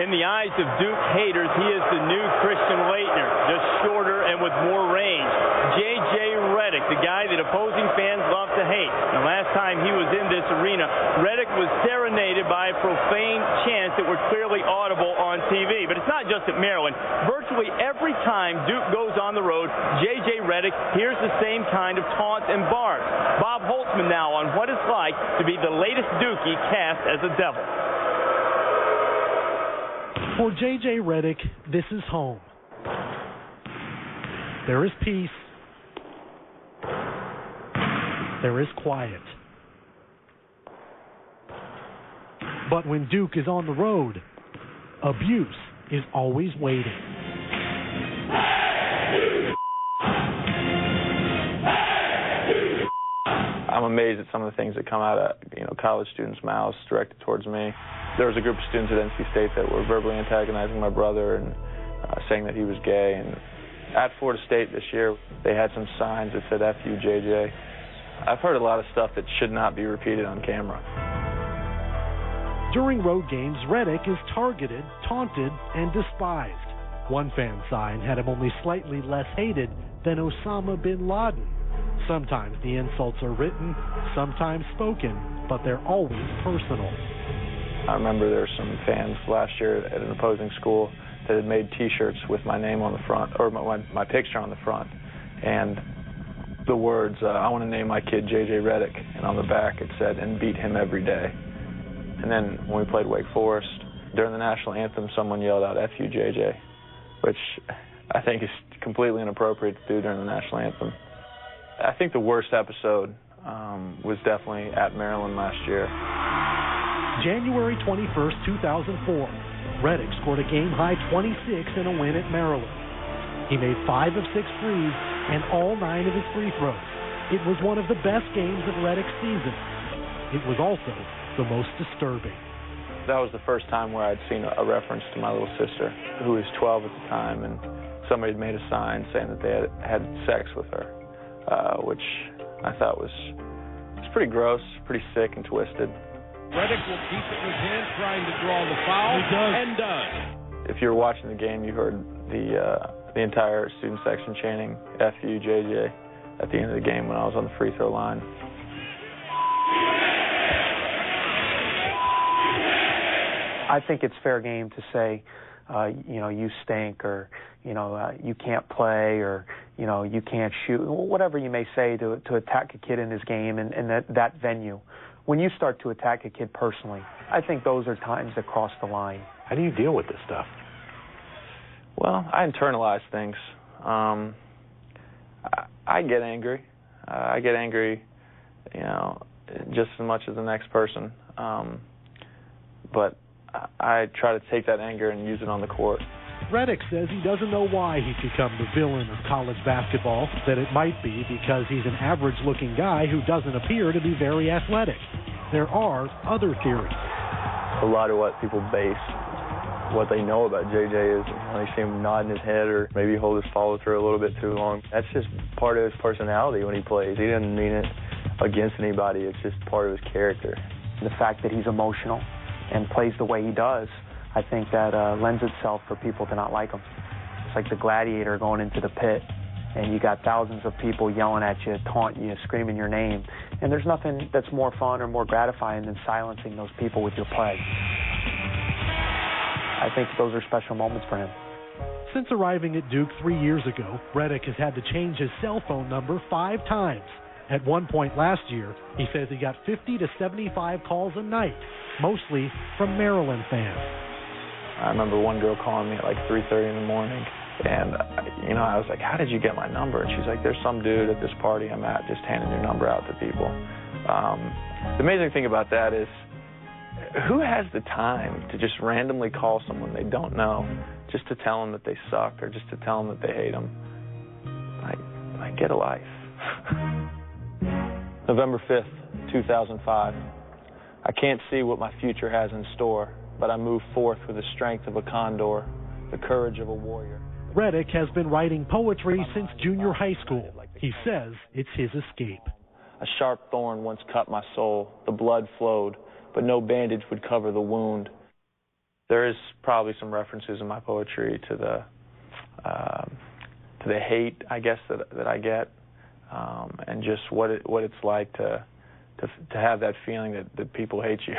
In the eyes of Duke haters, he is the new Christian Laettner, just shorter and with more range. J.J Reddick, the guy that opposing fans love to hate. The last time he was in this arena, Reddick was serenaded by profane chants that were clearly audible on TV. But it's not just at Maryland. Virtually every time Duke goes on the road, J.J Reddick hears the same kind of taunts and barks. Bob Holtzman now on what it's like to be the latest Dookie cast as a devil. For J.J Reddick, this is home. There is peace. There is quiet. But when Duke is on the road, abuse is always waiting. I'm amazed at some of the things that come out of college students' mouths directed towards me. There was a group of students at NC State that were verbally antagonizing my brother and saying that he was gay. And at Florida State this year, they had some signs that said, "F you, JJ." I've heard a lot of stuff that should not be repeated on camera. During road games, Reddick is targeted, taunted, and despised. One fan sign had him only slightly less hated than Osama bin Laden. Sometimes the insults are written, sometimes spoken, but they're always personal. I remember there were some fans last year at an opposing school that had made T-shirts with my name on the front, or my picture on the front, and the words, "I want to name my kid J.J Reddick," and on the back it said, "and beat him every day." And then when we played Wake Forest, during the national anthem, someone yelled out, "F you, JJ," which I think is completely inappropriate to do during the national anthem. I think the worst episode was definitely at Maryland last year. January 21st, 2004, Reddick scored a game-high 26 in a win at Maryland. He made 5 of 6 threes and all 9 of his free throws. It was one of the best games of Reddick's season. It was also the most disturbing. That was the first time where I'd seen a reference to my little sister, who was 12 at the time, and somebody had made a sign saying that they had sex with her, which I thought was pretty gross, pretty sick and twisted. Reddick will keep it in his hand, trying to draw the foul, and does. If you were watching the game, you heard the entire student section chanting "F you, JJ" at the end of the game when I was on the free throw line. I think it's fair game to say, you stink, or you can't play, or you can't shoot, whatever you may say to attack a kid in his game and that venue. When you start to attack a kid personally, I think those are times that cross the line. How do you deal with this stuff? Well, I internalize things. I get angry. I get angry, just as much as the next person. But I try to take that anger and use it on the court. Reddick says he doesn't know why he's become the villain of college basketball, that it might be because he's an average-looking guy who doesn't appear to be very athletic. There are other theories. A lot of what people base what they know about JJ is they see him nodding his head or maybe hold his follow-through a little bit too long. That's just part of his personality when he plays. He doesn't mean it against anybody. It's just part of his character. The fact that he's emotional and plays the way he does, I think that lends itself for people to not like him. It's like the gladiator going into the pit, and you got thousands of people yelling at you, taunting you, screaming your name. And there's nothing that's more fun or more gratifying than silencing those people with your play. I think those are special moments for him. Since arriving at Duke 3 years ago, Reddick has had to change his cell phone number 5 times. At one point last year, he says he got 50 to 75 calls a night, mostly from Maryland fans. I remember one girl calling me at like 3:30 in the morning, and I was like, "How did you get my number?" And she's like, "There's some dude at this party I'm at just handing your number out to people." The amazing thing about that is, who has the time to just randomly call someone they don't know just to tell them that they suck or just to tell them that they hate them? Like get a life. November 5th, 2005. I can't see what my future has in store, but I move forth with the strength of a condor, the courage of a warrior. Reddick has been writing poetry since junior high school. He says it's his escape. A sharp thorn once cut my soul. The blood flowed, but no bandage would cover the wound. There is probably some references in my poetry to the hate, I guess, that I get, and just what it's like to have that feeling that people hate you.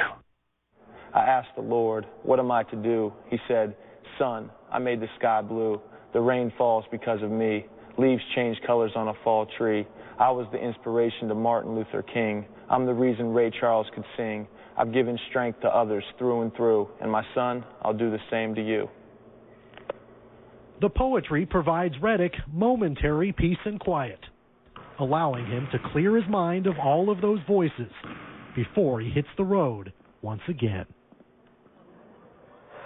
I asked the Lord, what am I to do? He said, son, I made the sky blue. The rain falls because of me. Leaves change colors on a fall tree. I was the inspiration to Martin Luther King. I'm the reason Ray Charles could sing. I've given strength to others through and through. And my son, I'll do the same to you. The poetry provides Reddick momentary peace and quiet, allowing him to clear his mind of all of those voices before he hits the road once again.